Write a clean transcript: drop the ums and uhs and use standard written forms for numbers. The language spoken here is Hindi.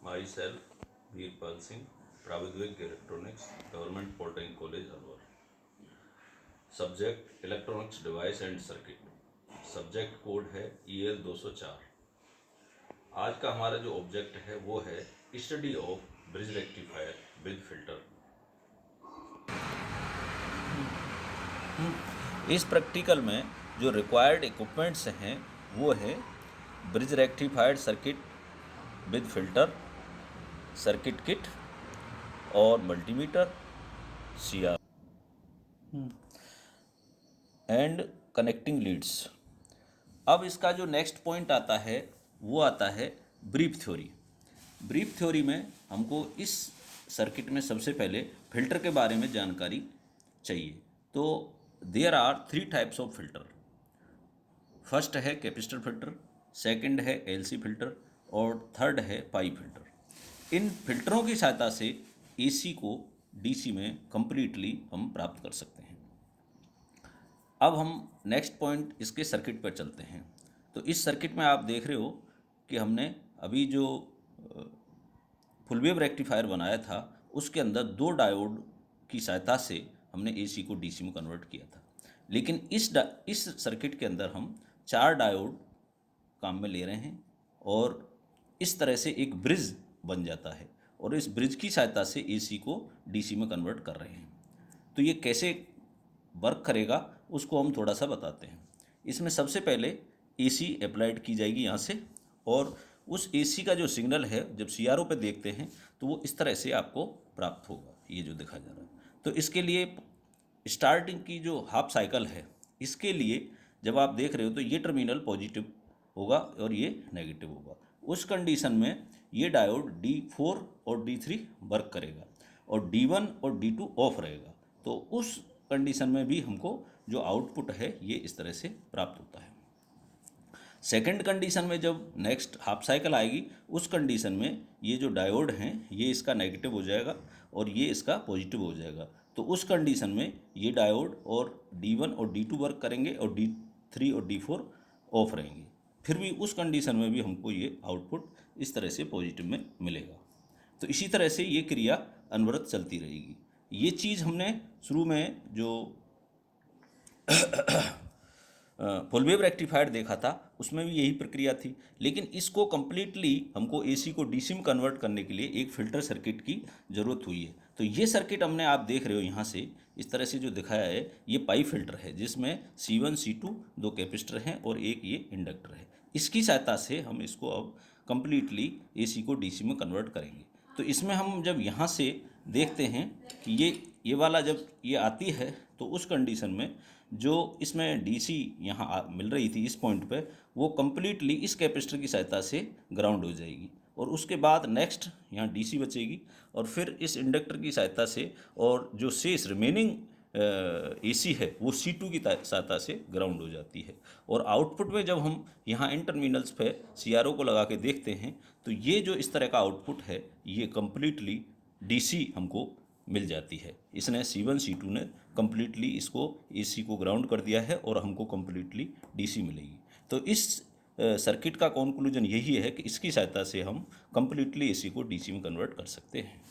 माई सेल्फ वीरपाल सिंह, प्राविधिक electronics, government polytechnic college Alwar. Subject electronics device and circuit. Subject code है EL 204। आज का हमारा जो ऑब्जेक्ट है वो है study of bridge rectifier with filter. इस प्रैक्टिकल में जो रिक्वायर्ड इक्विपमेंट्स हैं वो है bridge rectified circuit with filter, circuit kit और multimeter, CR and connecting leads. अब इसका जो नेक्स्ट पॉइंट आता है वो आता है ब्रीफ थ्योरी। ब्रीफ थ्योरी में हमको इस सर्किट में सबसे पहले फिल्टर के बारे में जानकारी चाहिए। तो there are 3 types of filter. First है कैपेसिटर फिल्टर, सेकंड है LC फिल्टर और थर्ड है पाई फिल्टर। इन फिल्टरों की सहायता से AC को DC में कंप्लीटली हम प्राप्त कर सकते हैं। अब हम नेक्स्ट पॉइंट इसके सर्किट पर चलते हैं। तो इस सर्किट में आप देख रहे हो कि हमने अभी जो फुल वेव रेक्टिफायर बनाया था उसके अंदर 2 डायोड की सहायता से हमने AC को DC में कन्वर्ट किया था। लेकिन इस सर्किट के अंदर हम 4 डायोड काम में ले रहे हैं और इस तरह से एक ब्रिज बन जाता है और इस ब्रिज की सहायता से AC को DC में कन्वर्ट कर रहे हैं। तो ये कैसे वर्क करेगा उसको हम थोड़ा सा बताते हैं। इसमें सबसे पहले AC अप्लाइड की जाएगी यहाँ से और उस AC का जो सिग्नल है जब CRO पे देखते हैं तो वो इस तरह से आपको प्राप्त होगा, ये जो दिखा जा रहा है। तो इसके लिए स्टार्टिंग की जो हाफ साइकिल है इसके लिए जब आप देख रहे हो तो ये टर्मिनल पॉजिटिव होगा और ये नेगेटिव होगा। उस कंडीशन में ये डायोड D4 और D3 वर्क करेगा और D1 और D2 ऑफ रहेगा। तो उस कंडीशन में भी हमको जो आउटपुट है ये इस तरह से प्राप्त होता है। सेकंड कंडीशन में जब नेक्स्ट हाफ साइकिल आएगी उस कंडीशन में ये जो डायोड हैं ये इसका नेगेटिव हो जाएगा और ये इसका पॉजिटिव हो जाएगा। तो उस कंडीशन में ये डायोड और D1 और D2 वर्क करेंगे और D3 और D4 ऑफ रहेंगे। फिर भी उस कंडीशन में भी हमको ये आउटपुट इस तरह से पॉजिटिव में मिलेगा। तो इसी तरह से ये क्रिया अनवरत चलती रहेगी। ये चीज़ हमने शुरू में जो फुल वेव रेक्टिफायर देखा था उसमें भी यही प्रक्रिया थी, लेकिन इसको कम्प्लीटली हमको AC को DC में कन्वर्ट करने के लिए एक फ़िल्टर सर्किट की ज़रूरत हुई है। तो ये सर्किट हमने आप देख रहे हो यहाँ से इस तरह से जो दिखाया है ये पाई फिल्टर है जिसमें C1 C2 2 कैपेसिटर हैं और एक ये इंडक्टर है। इसकी सहायता से हम इसको अब कम्प्लीटली AC को DC में कन्वर्ट करेंगे। तो इसमें हम जब यहाँ से देखते हैं कि ये वाला जब ये आती है तो उस कंडीशन में जो इसमें DC यहाँ मिल रही थी इस पॉइंट पे वो कम्प्लीटली इस कैपेसिटर की सहायता से ग्राउंड हो जाएगी और उसके बाद नेक्स्ट यहाँ DC बचेगी और फिर इस इंडक्टर की सहायता से और जो शेष रिमेनिंग AC है वो C2 की सहायता से ग्राउंड हो जाती है। और आउटपुट में जब हम यहाँ इन टर्मिनल्स पे CRO को लगा के देखते हैं तो ये जो इस तरह का आउटपुट है ये कम्प्लीटली DC हमको मिल जाती है। इसने C1 C2 ने कम्प्लीटली इसको AC को ग्राउंड कर दिया है और हमको कम्प्लीटली DC मिलेगी। तो इस सर्किट का कंक्लूजन यही है कि इसकी सहायता से हम कम्प्लीटली AC को DC में कन्वर्ट कर सकते हैं।